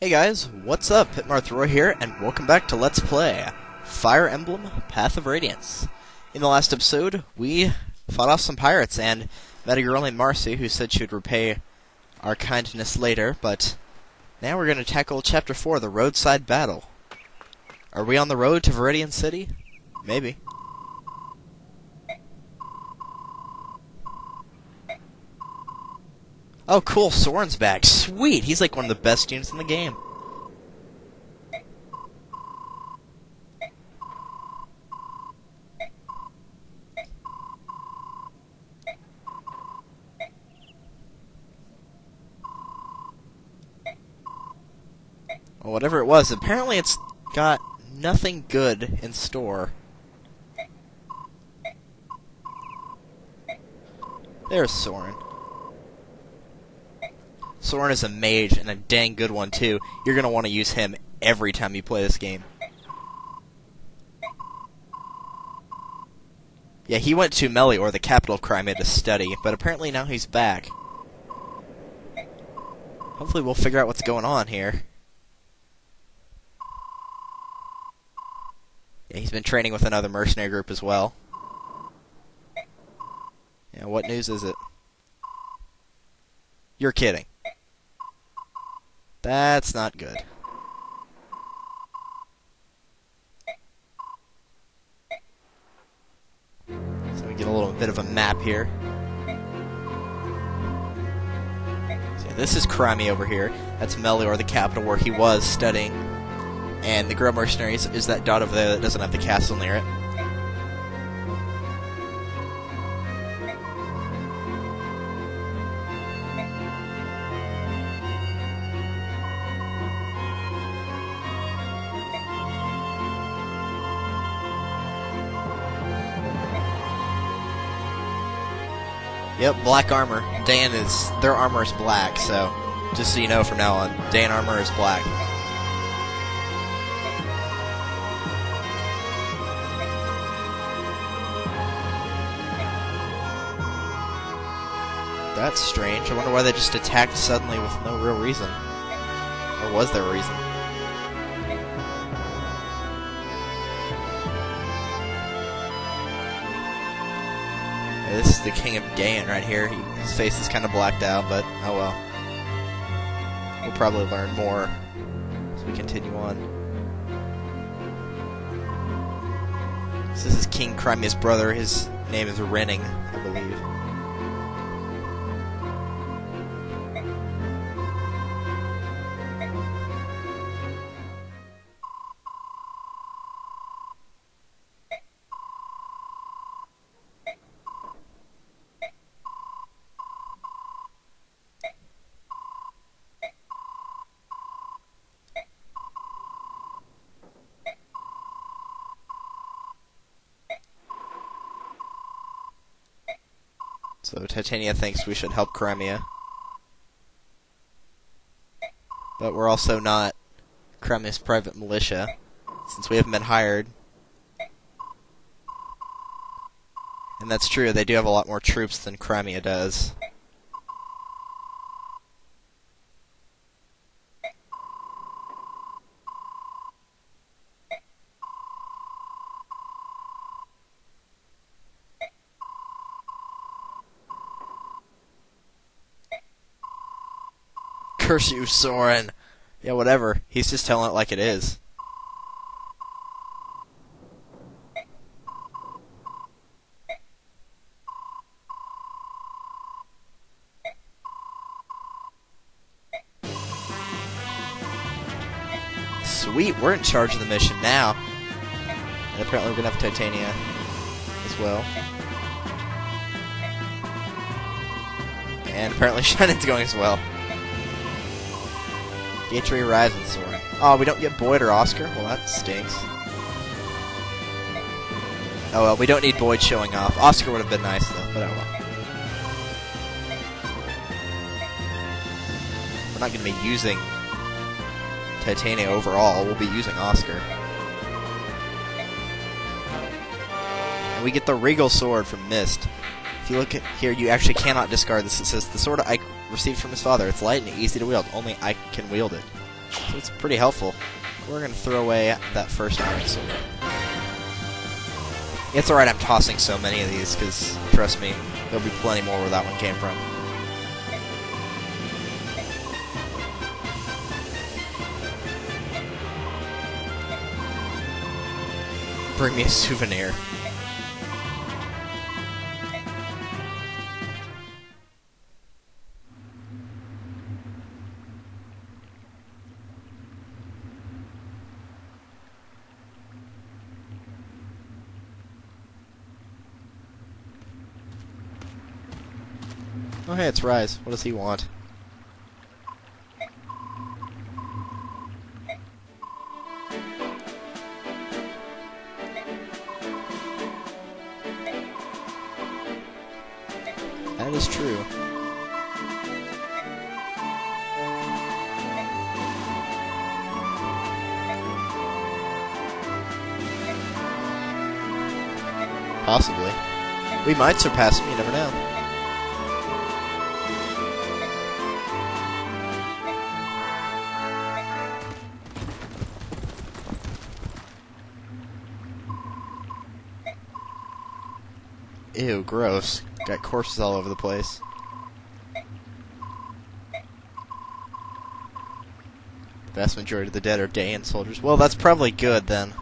Hey guys, what's up? Pitmarthroy here, and welcome back to Let's Play Fire Emblem, Path of Radiance. In the last episode, we fought off some pirates and met a girl named Marcy who said she would repay our kindness later, but now we're going to tackle Chapter 4, the Roadside Battle. Are we on the road to Viridian City? Maybe. Oh, cool, Soren's back. Sweet! He's like one of the best units in the game. Well, whatever it was, apparently it's got nothing good in store. There's Soren. Soren is a mage, and a dang good one, too. You're going to want to use him every time you play this game. Yeah, he went to Melior, the capital of Crimea, to study, but apparently now he's back. Hopefully we'll figure out what's going on here. Yeah, he's been training with another mercenary group as well. Yeah, what news is it? You're kidding. That's not good. So we get a little bit of a map here. So yeah, this is Crimea over here. That's Melior, the capital, where he was studying. And the Griel Mercenaries is that dot over there that doesn't have the castle near it. Yep, black armor. Their armor is black, so just so you know from now on, Daein armor is black. That's strange. I wonder why they just attacked suddenly with no real reason. Or was there a reason? This is the King of Daein right here. His face is kind of blacked out, but oh well. We'll probably learn more as we continue on. So this is King Crimea's brother. His name is Renning, I believe. So Titania thinks we should help Crimea. But we're also not Crimea's private militia, since we haven't been hired. And that's true, they do have a lot more troops than Crimea does. Curse you, Soren. Yeah, whatever. He's just telling it like it is. Sweet, we're in charge of the mission now. And apparently we're going to have Titania as well. And apparently Shannon's going as well. Gatry arrives in Soren. Oh, we don't get Boyd or Oscar? Well, that stinks. Oh well, we don't need Boyd showing off. Oscar would have been nice, though, but oh well. We're not going to be using Titania overall. We'll be using Oscar. And we get the Regal Sword from Mist. If you look at here, you actually cannot discard this. It says, the sword I received from his father. It's light and easy to wield. Only I can wield it. So it's pretty helpful. We're going to throw away that first iron sword. It's alright I'm tossing so many of these, because, trust me, there'll be plenty more where that one came from. Bring me a souvenir. Oh hey, it's Rise. What does he want? That is true. Possibly. We might surpass him, you never know. Ew, gross. Got corpses all over the place. The vast majority of the dead are Daein soldiers. Well, that's probably good, then.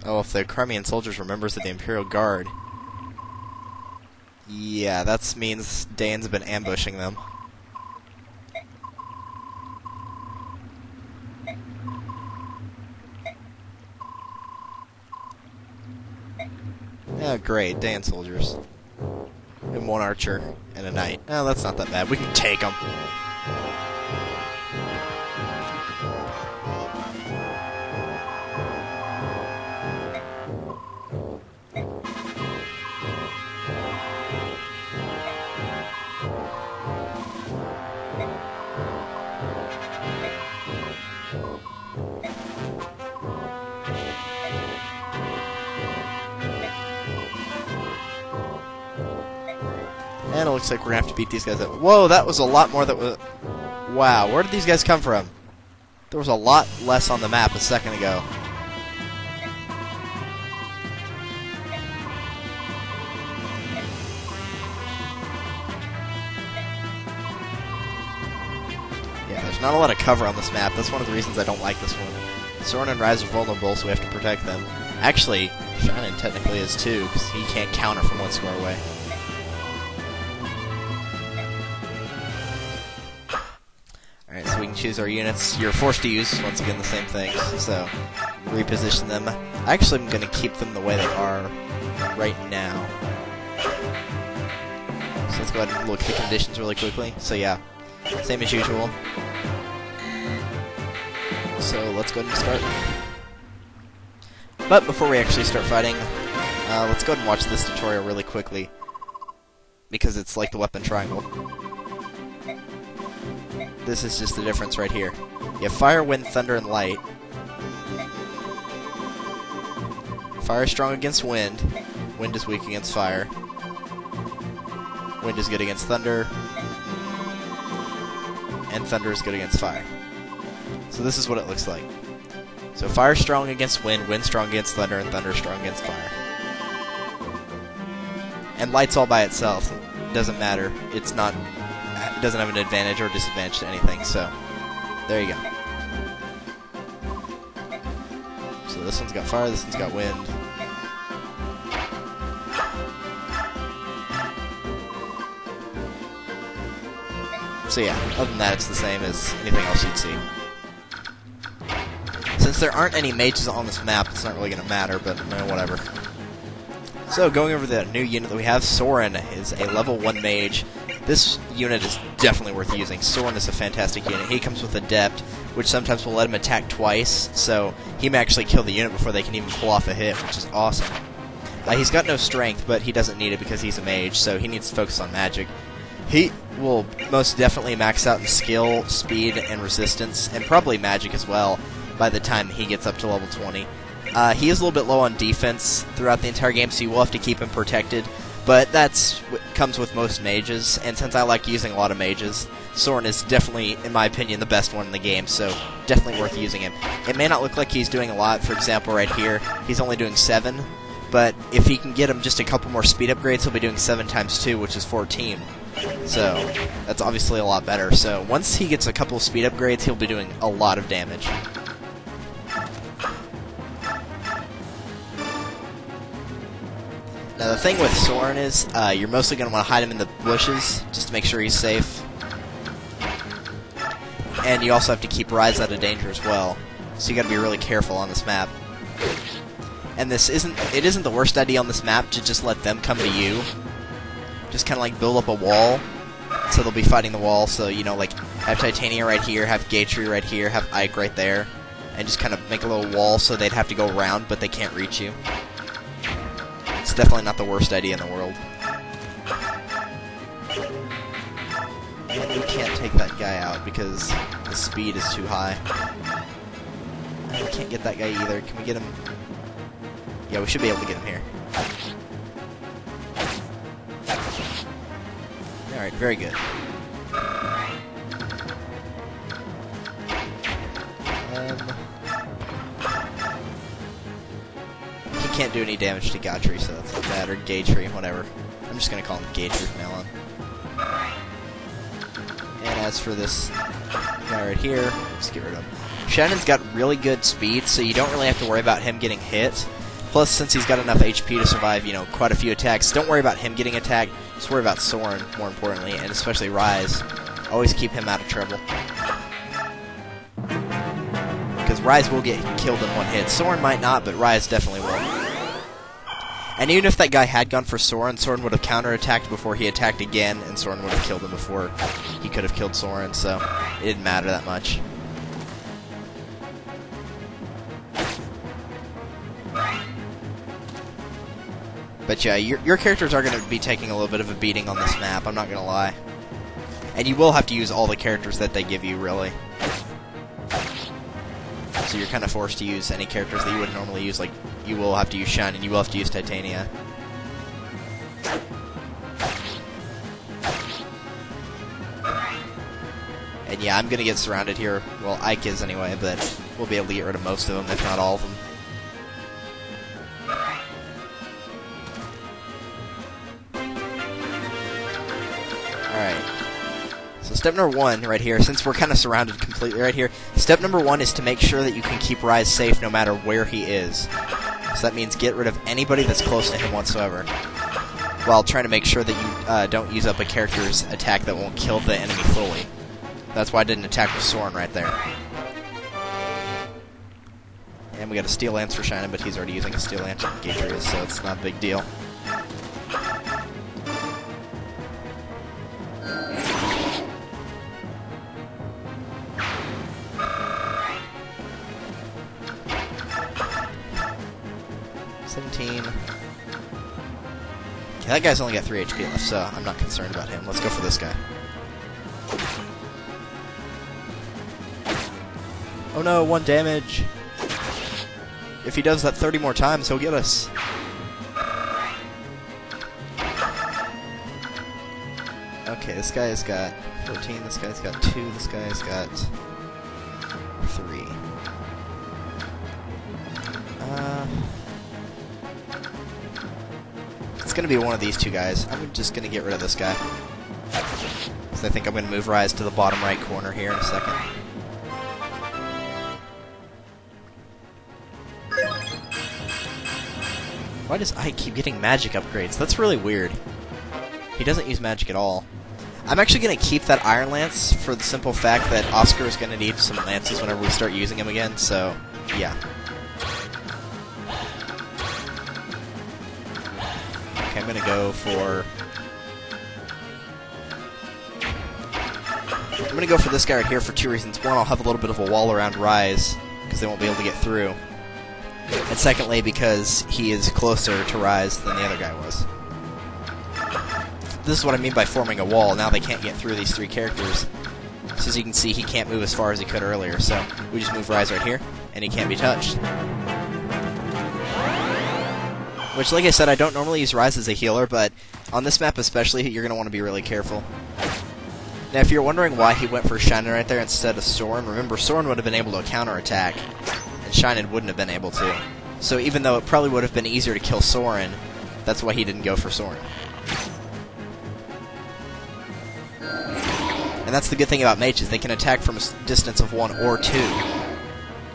Oh, if the Crimean soldiers were members of the Imperial Guard. Yeah, that means Daeins have been ambushing them. Oh, great, Daein soldiers. And one archer and a knight. Oh, that's not that bad. We can take them. And it looks like we're going to have to beat these guys up. Whoa, that was a lot more that was... Wow, where did these guys come from? There was a lot less on the map a second ago. Yeah, there's not a lot of cover on this map. That's one of the reasons I don't like this one. Soren and Rise are vulnerable, so we have to protect them. Actually, Shannon technically is too, because he can't counter from one square away. Alright, so we can choose our units. You're forced to use, once again, the same things. So, reposition them. Actually, I'm going to keep them the way they are right now. So let's go ahead and look at the conditions really quickly. So yeah, same as usual. So let's go ahead and start. But before we actually start fighting, let's go ahead and watch this tutorial really quickly. Because it's like the weapon triangle. This is just the difference right here. You have fire, wind, thunder, and light. Fire is strong against wind. Wind is weak against fire. Wind is good against thunder. And thunder is good against fire. So this is what it looks like. So fire is strong against wind, wind strong against thunder, and thunder is strong against fire. And light's all by itself. It doesn't matter. It's not... It doesn't have an advantage or disadvantage to anything, so there you go. So this one's got fire, this one's got wind. So yeah, other than that, it's the same as anything else you'd see. Since there aren't any mages on this map, it's not really going to matter, but whatever. So, going over the new unit that we have, Soren is a level 1 mage. This unit is definitely worth using. Soren is a fantastic unit. He comes with Adept, which sometimes will let him attack twice, so he may actually kill the unit before they can even pull off a hit, which is awesome. He's got no strength, but he doesn't need it because he's a mage, so he needs to focus on magic. He will most definitely max out in skill, speed, and resistance, and probably magic as well by the time he gets up to level 20. He is a little bit low on defense throughout the entire game, so you will have to keep him protected. But that's what comes with most mages, and since I like using a lot of mages, Soren is definitely, in my opinion, the best one in the game, so definitely worth using him. It may not look like he's doing a lot. For example, right here, he's only doing 7, but if he can get him just a couple more speed upgrades, he'll be doing 7 times 2, which is 14. So, that's obviously a lot better. So, once he gets a couple of speed upgrades, he'll be doing a lot of damage. Now, the thing with Soren is, you're mostly going to want to hide him in the bushes, just to make sure he's safe. And you also have to keep Rise out of danger as well, so you got to be really careful on this map. And it isn't the worst idea on this map to just let them come to you. Just kind of like build up a wall, so they'll be fighting the wall. So, you know, like, have Titania right here, have Gatry right here, have Ike right there, and just kind of make a little wall so they'd have to go around, but they can't reach you. It's definitely not the worst idea in the world. And we can't take that guy out because the speed is too high. And we can't get that guy either. Can we get him? Yeah, we should be able to get him here. Alright, very good. He can't do any damage to Gatry, so that's not bad, or Gatry, whatever. I'm just gonna call him Gatry from now on. And as for this guy right here, let's get rid of him. Shannon's got really good speed, so you don't really have to worry about him getting hit. Plus, since he's got enough HP to survive, you know, quite a few attacks, don't worry about him getting attacked. Just worry about Soren, more importantly, and especially Rise. Always keep him out of trouble. Because Rise will get killed in one hit. Soren might not, but Rise definitely will. And even if that guy had gone for Soren, Soren would have counterattacked before he attacked again, and Soren would have killed him before he could have killed Soren, so it didn't matter that much. But yeah, your characters are going to be taking a little bit of a beating on this map, I'm not going to lie. And you will have to use all the characters that they give you, really. So you're kind of forced to use any characters that you would normally use, like you will have to use Shine and you will have to use Titania. And yeah, I'm going to get surrounded here. Well, Ike is anyway, but we'll be able to get rid of most of them, if not all of them. Alright, so step number 1 right here, since we're kind of surrounded completely right here, step number 1 is to make sure that you can keep Rise safe no matter where he is. So that means get rid of anybody that's close to him whatsoever, while trying to make sure that you don't use up a character's attack that won't kill the enemy fully. That's why I didn't attack with Soren right there. And we got a Steel Lance for Shannon, but he's already using a Steel Lance on Gatry, so it's not a big deal. Okay, that guy's only got 3 HP left, so I'm not concerned about him. Let's go for this guy. Oh no, 1 damage! If he does that 30 more times, he'll get us. Okay, this guy has got 14, this guy's got 2, this guy's got 3. It's going to be one of these two guys. I'm just going to get rid of this guy, because I think I'm going to move Rise to the bottom right corner here in a second. Why does Ike keep getting magic upgrades? That's really weird. He doesn't use magic at all. I'm actually going to keep that Iron Lance for the simple fact that Oscar is going to need some lances whenever we start using him again, so yeah. Okay, I'm going to go for... I'm going to go for this guy right here for 2 reasons. One, I'll have a little bit of a wall around Rise, because they won't be able to get through. And secondly, because he is closer to Rise than the other guy was. This is what I mean by forming a wall. Now they can't get through these 3 characters. So as you can see, he can't move as far as he could earlier. So we just move Rise right here, and he can't be touched. Which, like I said, I don't normally use Rise as a healer, but On this map especially, you're going to want to be really careful. Now, if you're wondering why he went for Shinen right there instead of Soren, remember, Soren would have been able to counterattack, and Shinen wouldn't have been able to. So even though it probably would have been easier to kill Soren, that's why he didn't go for Soren. And that's the good thing about mages. They can attack from a distance of 1 or 2.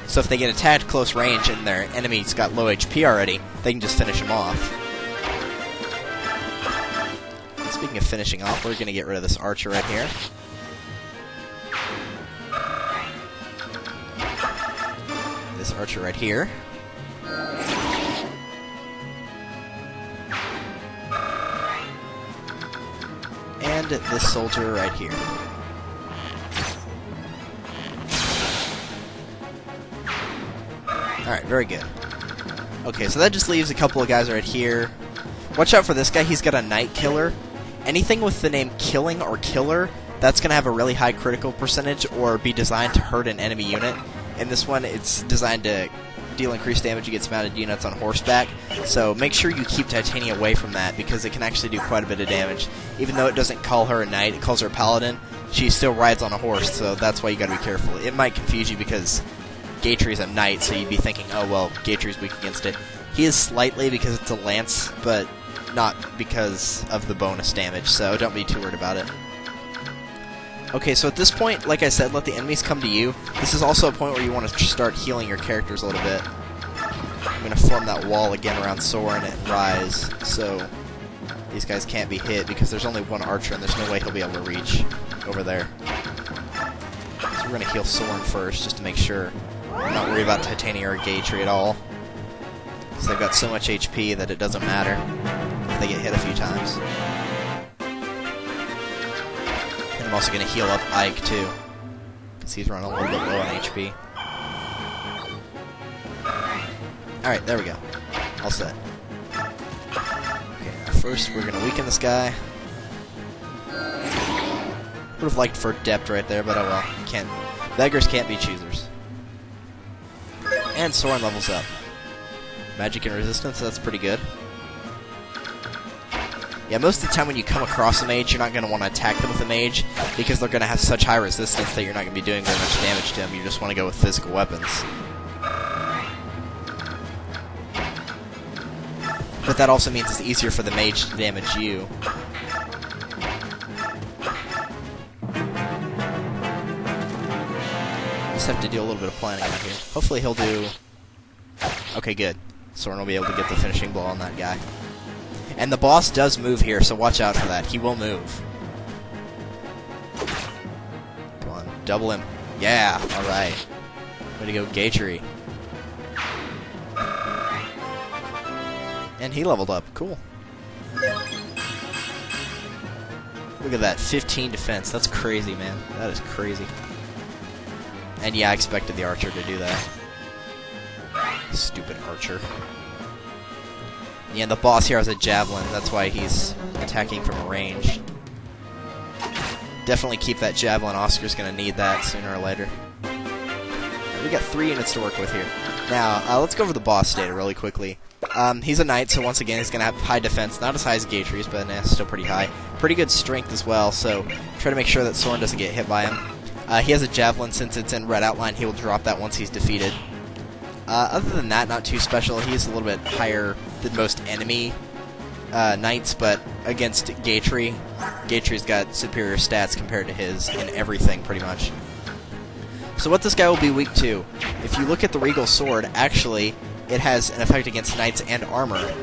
So if they get attacked close range and their enemy's got low HP already, they can just finish him off. And speaking of finishing off, we're going to get rid of this archer right here. This archer right here. And this soldier right here. Alright, very good. Okay, so that just leaves a couple of guys right here. Watch out for this guy, he's got a Knight Killer. Anything with the name Killing or Killer, that's going to have a really high critical percentage or be designed to hurt an enemy unit. In this one, it's designed to deal increased damage against mounted units on horseback, so make sure you keep Titania away from that because it can actually do quite a bit of damage. Even though it doesn't call her a knight, it calls her a paladin, she still rides on a horse, so that's why you gotta be careful. It might confuse you because Gatry's a knight, so you'd be thinking, oh well, Gatry's weak against it. He is slightly because it's a lance, but not because of the bonus damage, so don't be too worried about it. Okay, so at this point, like I said, let the enemies come to you. This is also a point where you want to start healing your characters a little bit. I'm going to form that wall again around Soren and Rise, so these guys can't be hit because there's only one archer and there's no way he'll be able to reach over there. So we're going to heal Soren first just to make sure we're not worried about Titania or Gatry at all. Because they've got so much HP that it doesn't matter if they get hit a few times. I'm also going to heal up Ike, too, because he's running a little bit low on HP. Alright, there we go. All set. Okay, first we're going to weaken this guy. Would have liked for Dept right there, but oh well. Can't. Beggars can't be choosers. And Soren levels up. Magic and resistance, that's pretty good. Yeah, most of the time when you come across a mage, you're not going to want to attack them with a mage, because they're going to have such high resistance that you're not going to be doing very much damage to them. You just want to go with physical weapons. But that also means it's easier for the mage to damage you. Just have to do a little bit of planning out here. Hopefully he'll do... Okay, good. Soren will be able to get the finishing blow on that guy. And the boss does move here, so watch out for that. He will move. Come on, double him. Yeah, alright. Way to go, Gatry. And he leveled up. Cool. Look at that, 15 defense. That's crazy, man. That is crazy. And yeah, I expected the archer to do that. Stupid archer. Yeah, the boss here has a javelin, that's why he's attacking from range. Definitely keep that javelin, Oscar's gonna need that sooner or later. Right, we got 3 units to work with here. Now, let's go over the boss data really quickly. He's a knight, so once again he's gonna have high defense, not as high as Gatry's, but still pretty high. Pretty good strength as well, so try to make sure that Soren doesn't get hit by him. He has a javelin, since it's in red outline, he will drop that once he's defeated. Other than that, not too special. He's a little bit higher than most enemy knights, but against Gatry, Gatry's got superior stats compared to his in everything, pretty much. So what this guy will be weak to, if you look at the Regal Sword, actually, it has an effect against knights and armor.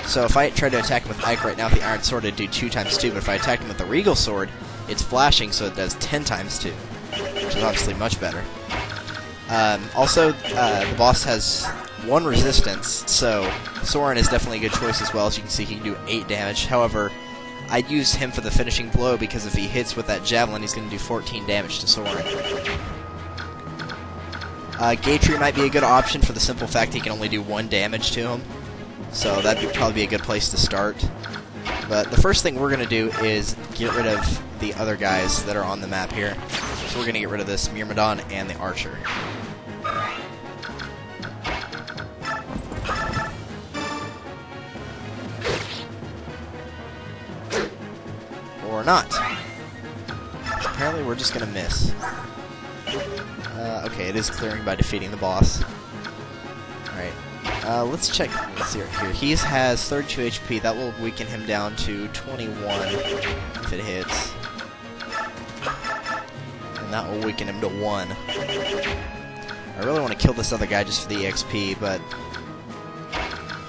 So if I try to attack him with Ike right now with the Iron Sword, it'd do 2 times 2, but if I attack him with the Regal Sword, it's flashing, so it does 10 times 2, which is obviously much better. Also, the boss has 1 resistance, so Soren is definitely a good choice as well. As you can see, he can do 8 damage. However, I'd use him for the finishing blow, because if he hits with that javelin, he's going to do 14 damage to Soren. Gatry might be a good option for the simple fact he can only do 1 damage to him, so that'd probably be a good place to start. But the first thing we're going to do is get rid of the other guys that are on the map here. So we're going to get rid of this Myrmidon and the Archer. Or not. Apparently we're just gonna miss. Okay, it is clearing by defeating the boss. Alright. Let's check. Let's see here. He has 32 HP. That will weaken him down to 21 if it hits. And that will weaken him to 1. I really want to kill this other guy just for the XP, but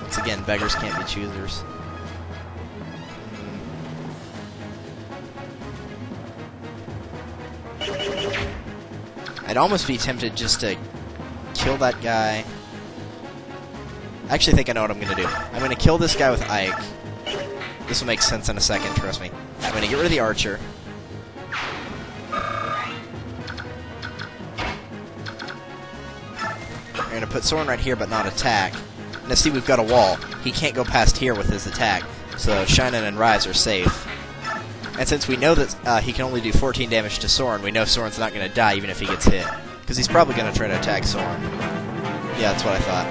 once again, beggars can't be choosers. I'd almost be tempted just to kill that guy. I actually think I know what I'm going to do. I'm going to kill this guy with Ike. This will make sense in a second, trust me. I'm going to get rid of the archer. I'm going to put Soren right here, but not attack. Now see, we've got a wall. He can't go past here with his attack, so Shinin and Rise are safe. And since we know that he can only do 14 damage to Soren, we know Soren's not going to die even if he gets hit. Because he's probably going to try to attack Soren. Yeah, that's what I thought.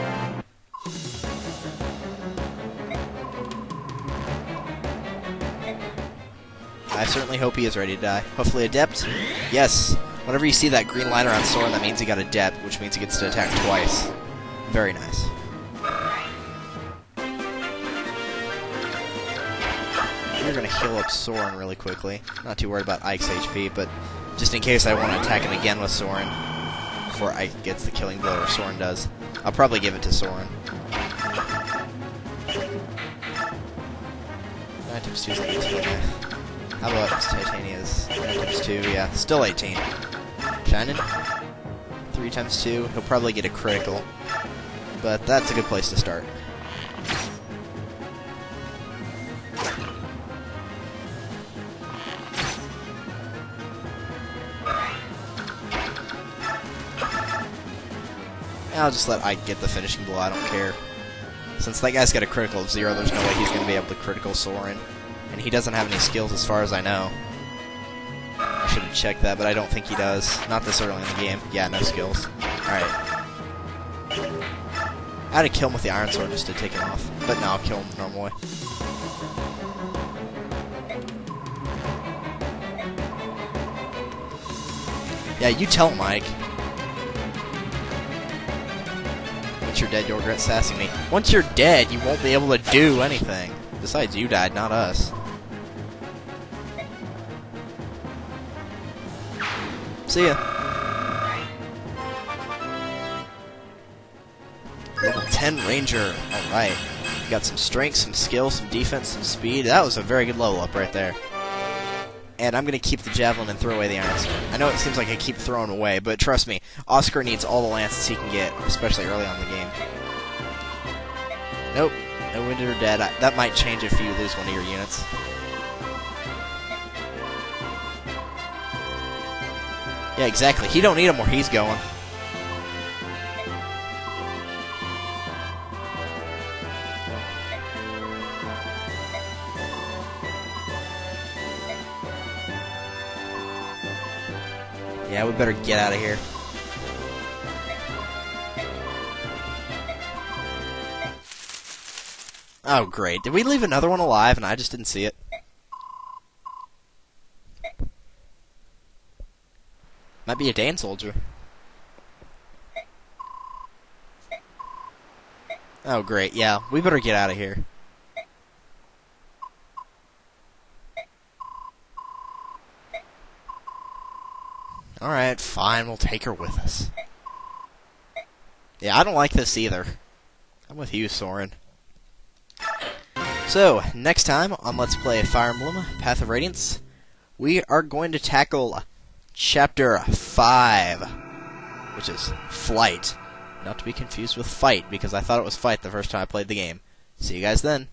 I certainly hope he is ready to die. Hopefully Adept? Yes! Whenever you see that green line around Soren, that means he got Adept, which means he gets to attack twice. Very nice. We're going to heal up Soren really quickly. Not too worried about Ike's HP, but just in case I want to attack him again with Soren before Ike gets the killing blow, or Soren does. I'll probably give it to Soren. 9 times 2 is 18. How about Titania's 9 times 2? Yeah, still 18. Shinin? 3 times 2. He'll probably get a critical, but that's a good place to start. I'll just let Ike get the finishing blow, I don't care. Since that guy's got a critical of 0, there's no way he's going to be able to critical Soren. And he doesn't have any skills as far as I know. I should have checked that, but I don't think he does. Not this early in the game. Yeah, no skills. Alright. I had to kill him with the Iron Sword just to take him off. But no, I'll kill him the normal way. Yeah, you tell him, Ike. Once you're dead, you'll regret sassing me. Once you're dead, you won't be able to do anything. Besides, you died, not us. See ya. Level 10 Ranger. Alright. You got some strength, some skill, some defense, some speed. That was a very good level up right there. And I'm going to keep the Javelin and throw away the Iron Sword. I know it seems like I keep throwing away, but trust me, Oscar needs all the lances he can get, especially early on in the game. Nope. No wounded or dead. That might change if you lose one of your units. Yeah, exactly. He don't need him where he's going. Yeah, we better get out of here. Oh, great. Did we leave another one alive and I just didn't see it? Might be a Daein soldier. Oh, great. Yeah, we better get out of here. Alright, fine. We'll take her with us. Yeah, I don't like this either. I'm with you, Soren. So, next time on Let's Play Fire Emblem, Path of Radiance, we are going to tackle Chapter 5, which is Flight. Not to be confused with Fight, because I thought it was Fight the first time I played the game. See you guys then.